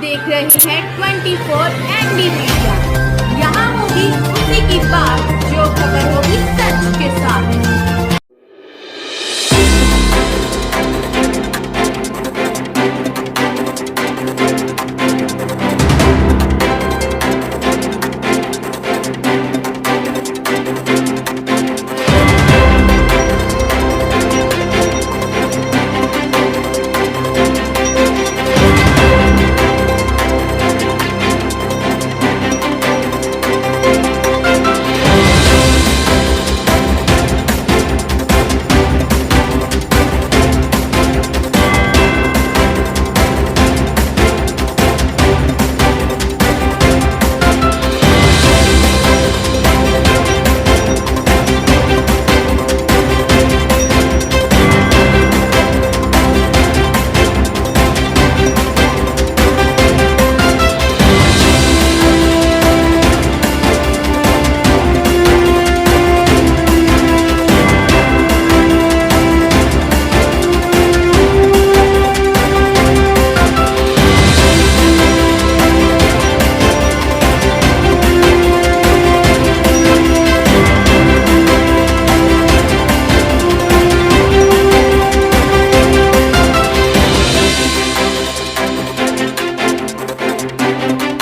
देख रहे हैं 24 ND मीडिया। यहाँ होगी उसी की बात जो खबर होगी सच के साथ।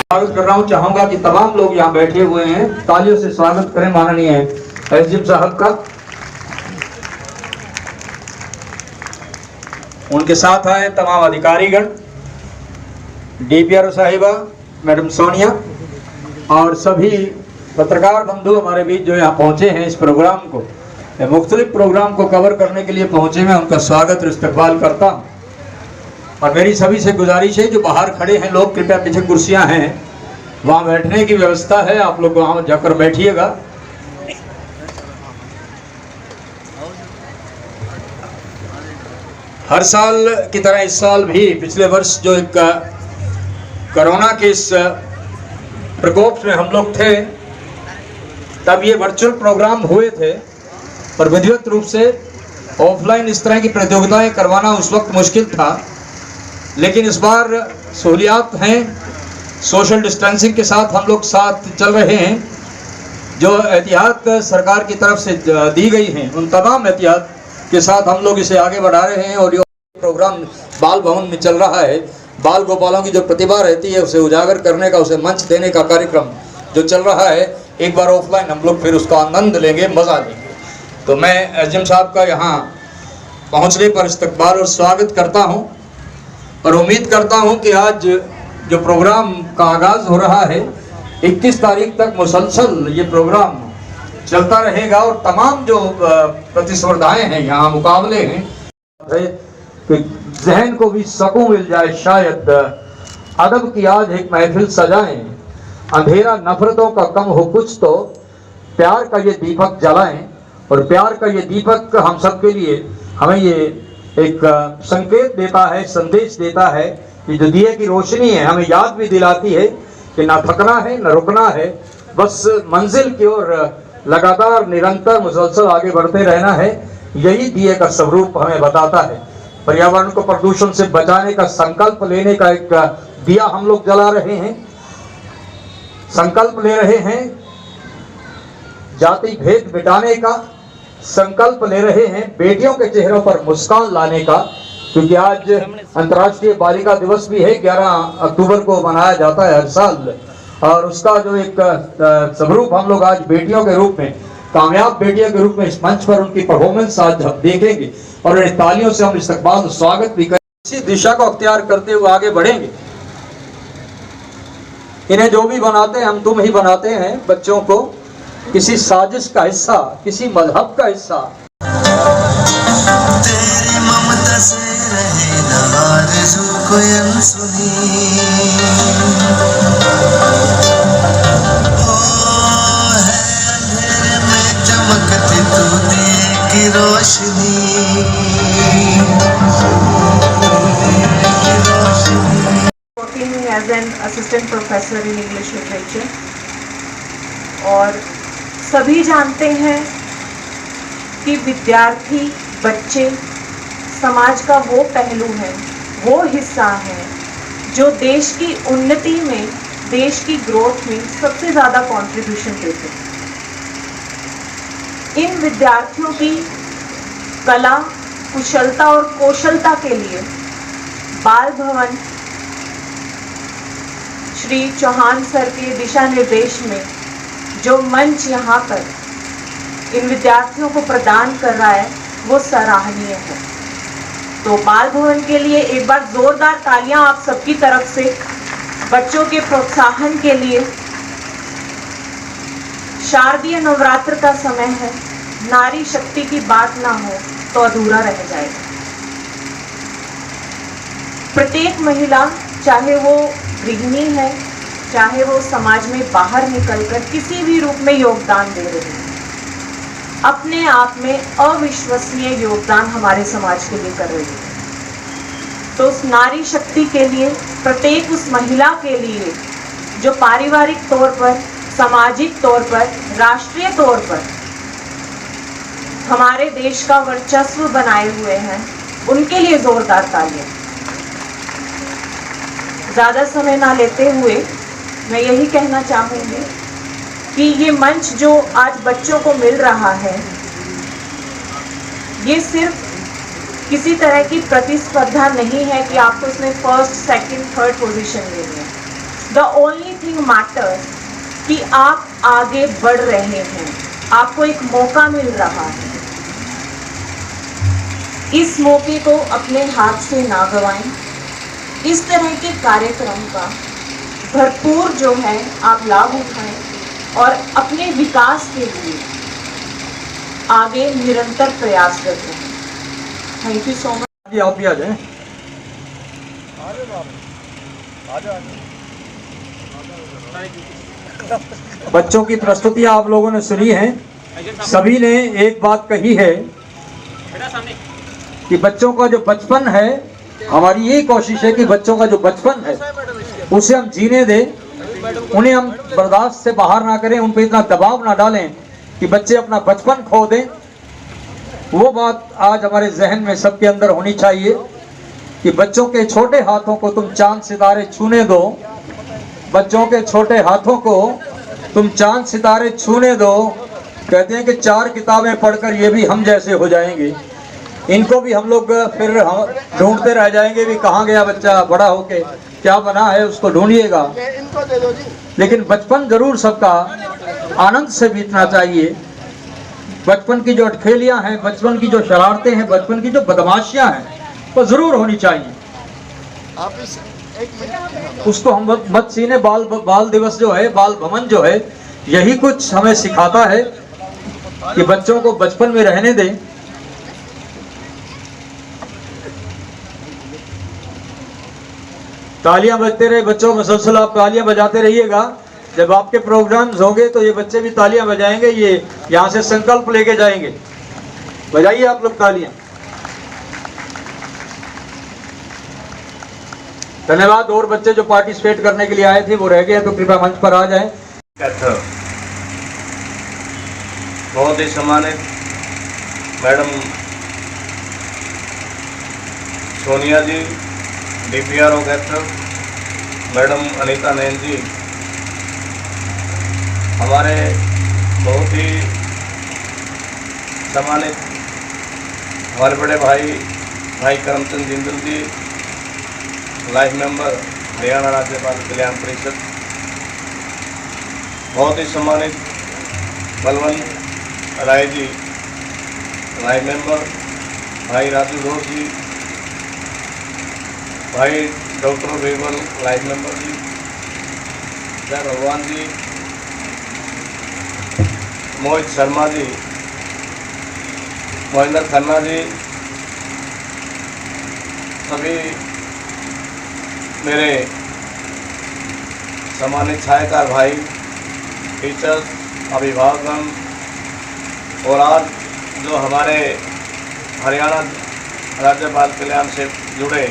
स्वागत कर रहा हूं। चाहूंगा कि तमाम लोग यहाँ बैठे हुए हैं तालियों से स्वागत करें माननीय एसडीएम साहब का। उनके साथ आए तमाम अधिकारीगण, डीपीआरओ साहिबा मैडम सोनिया और सभी पत्रकार बंधु हमारे बीच जो यहाँ पहुंचे हैं इस प्रोग्राम को, मुख्तलिफ प्रोग्राम को कवर करने के लिए पहुंचे। मैं उनका स्वागत और इस्तकबाल करता हूँ। और मेरी सभी से गुजारिश है जो बाहर खड़े हैं लोग, कृपया पीछे कुर्सियां हैं वहां बैठने की व्यवस्था है, आप लोग वहां जाकर बैठिएगा। हर साल की तरह इस साल भी पिछले वर्ष जो एक कोरोना के इस प्रकोप में हम लोग थे तब ये वर्चुअल प्रोग्राम हुए थे, पर विधिवत रूप से ऑफलाइन इस तरह की प्रतियोगिताएं करवाना उस वक्त मुश्किल था। लेकिन इस बार सहूलियात हैं, सोशल डिस्टेंसिंग के साथ हम लोग साथ चल रहे हैं। जो एहतियात सरकार की तरफ से दी गई हैं उन तमाम एहतियात के साथ हम लोग इसे आगे बढ़ा रहे हैं। और ये प्रोग्राम बाल भवन में चल रहा है। बाल गोपालों की जो प्रतिभा रहती है उसे उजागर करने का, उसे मंच देने का कार्यक्रम जो चल रहा है, एक बार ऑफलाइन हम लोग फिर उसका आनंद लेंगे, मज़ा लेंगे। तो मैं एसडीएम साहब का यहाँ पहुँचने पर इस्तकबाल और स्वागत करता हूँ और उम्मीद करता हूं कि आज जो प्रोग्राम का आगाज हो रहा है 21 तारीख तक मुसलसल ये प्रोग्राम चलता रहेगा। और तमाम जो प्रतिस्पर्धाएं हैं, यहाँ मुकाबले हैं, कि जहन को भी सुकून मिल जाए, शायद अदब की आज एक महफिल सजाएं, अंधेरा नफरतों का कम हो कुछ तो प्यार का ये दीपक जलाएं। और प्यार का ये दीपक हम सब के लिए हमें ये एक संकेत देता है, संदेश देता है कि जो दिए की रोशनी है हमें याद भी दिलाती है कि ना थकना है ना रुकना है, बस मंजिल की ओर लगातार निरंतर मुसलसल आगे बढ़ते रहना है। यही दिए का स्वरूप हमें बताता है। पर्यावरण को प्रदूषण से बचाने का संकल्प लेने का एक दिया हम लोग जला रहे हैं, संकल्प ले रहे हैं जाति भेद मिटाने का, संकल्प ले रहे हैं बेटियों के चेहरों पर मुस्कान लाने का, क्योंकि आज अंतर्राष्ट्रीय बालिका दिवस भी है, 11 अक्टूबर को मनाया जाता है हर साल। और उसका जो एक स्वरूप हम लोग आज बेटियों के रूप में, कामयाब बेटियों के रूप में इस मंच पर उनकी परफॉर्मेंस आज हम देखेंगे और इन तालियों से हम इस्तकबाल स्वागत भी करेंगे। इसी दिशा को अख्तियार करते हुए आगे बढ़ेंगे। इन्हें जो भी बनाते हैं हम तुम ही बनाते हैं, बच्चों को किसी साजिश का हिस्सा, किसी मजहब का हिस्सा। तेरी ममता से रहे ना आरज़ू कोई अनसुनी, ओ है अंधेरे में चमकती तू दिए की रोशनी। Working as an assistant professor in English literature, और सभी जानते हैं कि विद्यार्थी, बच्चे समाज का वो पहलू है, वो हिस्सा है जो देश की उन्नति में, देश की ग्रोथ में सबसे ज़्यादा कंट्रीब्यूशन देते हैं। इन विद्यार्थियों की कला, कुशलता और कौशलता के लिए बाल भवन श्री चौहान सर के दिशा निर्देश में जो मंच यहाँ पर इन विद्यार्थियों को प्रदान कर रहा है वो सराहनीय है। तो बाल भवन के लिए एक बार जोरदार तालियां आप सबकी तरफ से बच्चों के प्रोत्साहन के लिए। शारदीय नवरात्र का समय है, नारी शक्ति की बात ना हो तो अधूरा रह जाएगा। प्रत्येक महिला, चाहे वो गृहिणी है, चाहे वो समाज में बाहर निकलकर किसी भी रूप में योगदान दे रही है, अपने आप में अविश्वसनीय योगदान हमारे समाज के लिए कर रही है। तो उस नारी शक्ति के लिए, प्रत्येक उस महिला के लिए जो पारिवारिक तौर पर, सामाजिक तौर पर, राष्ट्रीय तौर पर हमारे देश का वर्चस्व बनाए हुए हैं, उनके लिए जोरदार तालियां। ज्यादा समय ना लेते हुए मैं यही कहना चाहूंगी कि ये मंच जो आज बच्चों को मिल रहा है, ये सिर्फ किसी तरह की प्रतिस्पर्धा नहीं है कि आपको इसमें फर्स्ट, सेकंड, थर्ड पोजीशन लेनी है। द ओनली थिंग मैटर्स कि आप आगे बढ़ रहे हैं, आपको एक मौका मिल रहा है। इस मौके को अपने हाथ से ना गंवाएं। इस तरह के कार्यक्रम का भरपूर जो है आप लाभ उठाएं और अपने विकास के लिए आगे निरंतर प्रयास करते हैं। Thank you so much. जी आप भी आ जाएं। बच्चों की प्रस्तुतियां आप लोगों ने सुनी हैं। सभी ने एक बात कही है कि बच्चों का जो बचपन है, हमारी यही कोशिश है कि बच्चों का जो बचपन है उसे हम जीने दें, उन्हें हम बर्दाश्त से बाहर ना करें, उन पर इतना दबाव ना डालें कि बच्चे अपना बचपन खो दें। वो बात आज हमारे जहन में सबके अंदर होनी चाहिए कि बच्चों के छोटे हाथों को तुम चांद सितारे छूने दो, बच्चों के छोटे हाथों को तुम चांद सितारे छूने दो। कहते हैं कि 4 किताबें पढ़कर ये भी हम जैसे हो जाएंगे। इनको भी हम लोग फिर ढूंढते रह जाएंगे भी कहाँ गया बच्चा, बड़ा होके क्या बना है उसको ढूंढिएगा। लेकिन बचपन जरूर सबका आनंद से बीतना चाहिए। बचपन की जो अटखेलियां हैं, बचपन की जो शरारतें हैं, बचपन की जो बदमाशियां हैं, वो जरूर होनी चाहिए। उसको हम मत सीने। बाल दिवस जो है, बाल भवन जो है, यही कुछ हमें सिखाता है कि बच्चों को बचपन में रहने दें। तालियां बजते रहे बच्चों, मुसलसल आप तालियां बजाते रहिएगा। जब आपके प्रोग्राम्स होंगे तो ये बच्चे भी तालियां बजाएंगे, ये यहाँ से संकल्प लेके जाएंगे। बजाइए आप लोग तालियां। धन्यवाद। और बच्चे जो पार्टिसिपेट करने के लिए आए थे वो रह गए तो कृपया मंच पर आ जाएं। बहुत ही सम्मानित मैडम सोनिया जी, DPRO कैथर, मैडम अनीता नैन जी, हमारे बहुत ही सम्मानित हमारे बड़े भाई करमचंद जिंदल जी, लाइफ मेंबर हरियाणा राज्य बाल कल्याण परिषद, बहुत ही सम्मानित बलवंत राय जी, लाइफ मेंबर भाई राजू घोष जी, भाई डॉक्टर बीरबल लाइफ मेंबर जी, जय भगवान जी, मोहित शर्मा जी, महेंद्र खन्ना जी, सभी मेरे सम्मानित छायाकार भाई, टीचर्स, अभिभावकगण और आज जो हमारे हरियाणा राज्य बाल कल्याण से जुड़े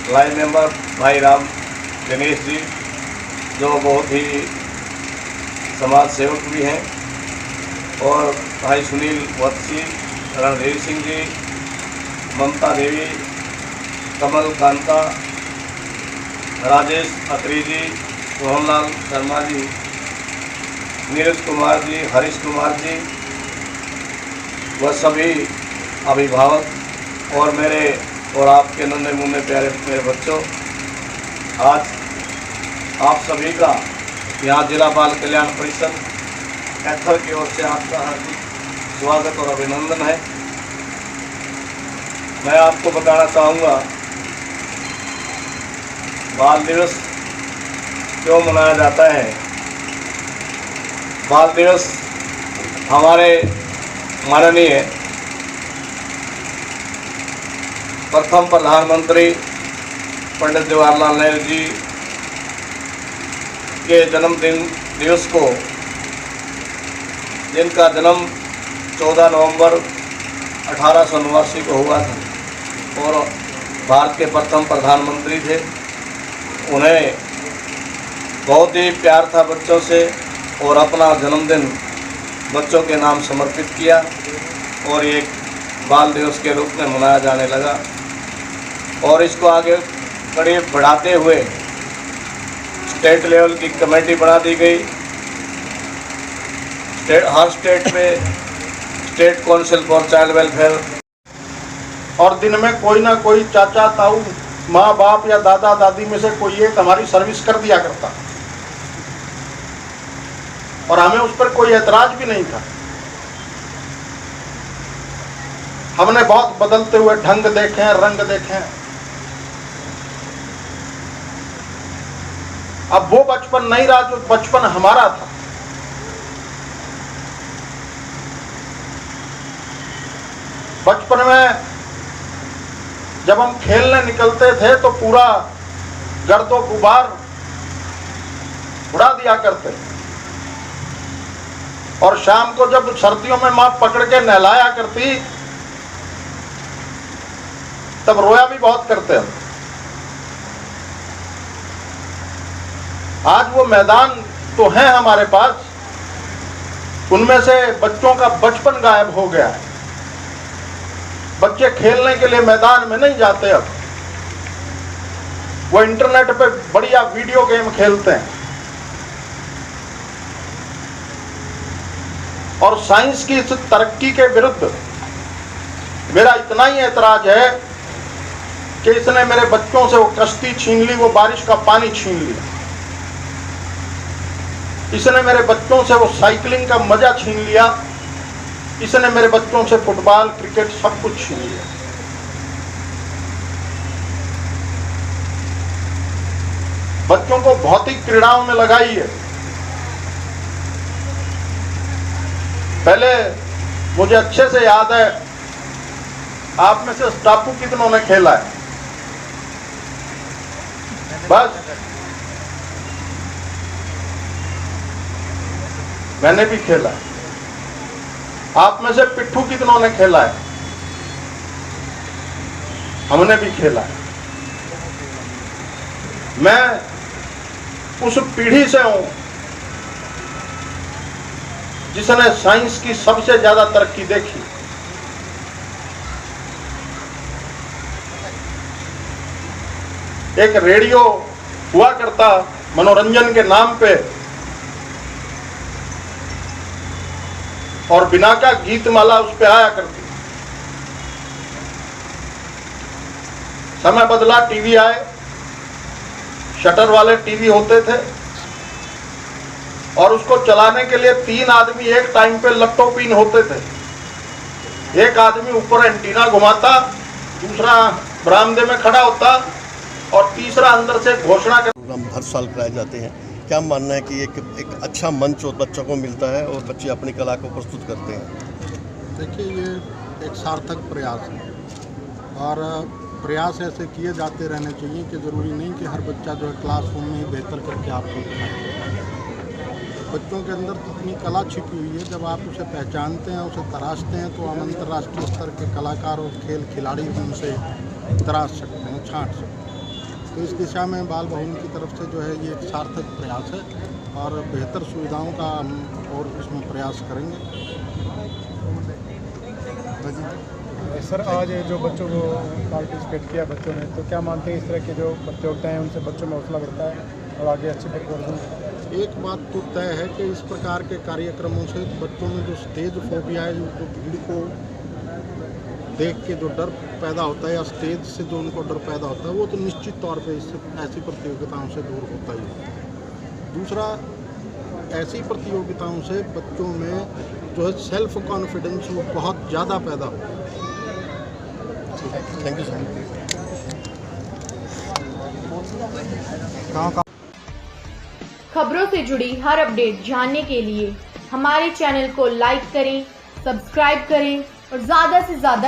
लाइव मेंबर भाई राम गणेश जी, जो बहुत ही समाज सेवक भी हैं, और भाई सुनील वत्सी, रणधीर सिंह जी, ममता देवी, कमल कांता, राजेश अत्री जी, रोहनलाल शर्मा जी, नीरज कुमार जी, हरीश कुमार जी व सभी अभिभावक और मेरे और आपके नन्हे मुन्ने प्यारे मेरे बच्चों, आज आप सभी का यहाँ जिला बाल कल्याण परिषद कैथल की ओर से आपका हार्दिक स्वागत और अभिनंदन है। मैं आपको बताना चाहूँगा बाल दिवस क्यों मनाया जाता है। बाल दिवस हमारे माननीय प्रथम प्रधानमंत्री पंडित जवाहरलाल नेहरू जी के जन्मदिन दिवस को, जिनका जन्म 14 नवंबर 1889 को हुआ था और भारत के प्रथम प्रधानमंत्री थे, उन्हें बहुत ही प्यार था बच्चों से और अपना जन्मदिन बच्चों के नाम समर्पित किया और एक बाल दिवस के रूप में मनाया जाने लगा। और इसको आगे करीब बढ़ाते हुए स्टेट लेवल की कमेटी बना दी गई। हर स्टेट में state council for child welfare, और दिन में कोई ना कोई चाचा ताऊ माँ बाप या दादा दादी में से कोई एक हमारी सर्विस कर दिया करता और हमें उस पर कोई ऐतराज भी नहीं था। हमने बहुत बदलते हुए ढंग देखे हैं, रंग देखे हैं। अब वो बचपन नहीं रहा जो बचपन हमारा था। बचपन में जब हम खेलने निकलते थे तो पूरा गर्दो गुबार उड़ा दिया करते, और शाम को जब सर्दियों में माँ पकड़ के नहलाया करती तब रोया भी बहुत करते हम। आज वो मैदान तो हैं हमारे पास, उनमें से बच्चों का बचपन गायब हो गया है। बच्चे खेलने के लिए मैदान में नहीं जाते अब, वो इंटरनेट पे बढ़िया वीडियो गेम खेलते हैं। और साइंस की इस तरक्की के विरुद्ध मेरा इतना ही ऐतराज है कि इसने मेरे बच्चों से वो कश्ती छीन ली, वो बारिश का पानी छीन लिया। इसने मेरे बच्चों से वो साइकिलिंग का मजा छीन लिया। इसने मेरे बच्चों से फुटबॉल क्रिकेट सब कुछ छीन लिया। बच्चों को भौतिक क्रीड़ाओं में लगाइए। पहले मुझे अच्छे से याद है, आप में से टापू कितनों ने खेला है? बस मैंने भी खेला है। आप में से पिट्ठू कितनों ने खेला है? हमने भी खेला है। मैं उस पीढ़ी से हूं जिसने साइंस की सबसे ज्यादा तरक्की देखी। एक रेडियो हुआ करता मनोरंजन के नाम पे, और बिना का गीतमाला उस पे आया करती। समय बदला, टीवी आए, शटर वाले टीवी होते थे और उसको चलाने के लिए 3 आदमी एक टाइम पे लैपटॉपिन होते थे। एक आदमी ऊपर एंटीना घुमाता, दूसरा बरामदे में खड़ा होता और तीसरा अंदर से घोषणा कर। प्रोग्राम हर साल कराए जाते हैं। क्या मानना है कि एक अच्छा मंच और बच्चों को मिलता है और बच्चे अपनी कला को प्रस्तुत करते हैं? देखिए, ये एक सार्थक प्रयास है और प्रयास ऐसे किए जाते रहने चाहिए कि ज़रूरी नहीं कि हर बच्चा जो है क्लासरूम में ही बेहतर करके आपको दिखाए। बच्चों के अंदर तो इतनी कला छिपी हुई है, जब आप उसे पहचानते हैं, उसे तराशते हैं, तो हम अंतर्राष्ट्रीय स्तर के कलाकार और खेल खिलाड़ी भी उनसे तराश सकते हैं, छांट सकते हैं। तो इस दिशा में बाल भवन की तरफ से जो है ये एक सार्थक प्रयास है और बेहतर सुविधाओं का हम और इसमें प्रयास करेंगे। सर आज जो बच्चों को पार्टिसिपेट किया बच्चों ने, तो क्या मानते हैं इस तरह की जो प्रतियोगिताएं हैं उनसे बच्चों में हौसला बढ़ता है और आगे अच्छे परफॉर्मेंस? एक बात तो तय है कि इस प्रकार के कार्यक्रमों से बच्चों में जो स्टेज फोबिया है, जो भीड़ को देख के जो डर पैदा होता है या स्टेज से जो उनको डर पैदा होता है, वो तो निश्चित तौर पे इससे ऐसी प्रतियोगिताओं से दूर होता ही है। दूसरा, ऐसी प्रतियोगिताओं से बच्चों में जो है सेल्फ कॉन्फिडेंस वो बहुत ज़्यादा पैदा होता है। Thank you sir. खबरों से जुड़ी हर अपडेट जानने के लिए हमारे चैनल को लाइक करें, सब्सक्राइब करें और ज़्यादा से ज़्यादा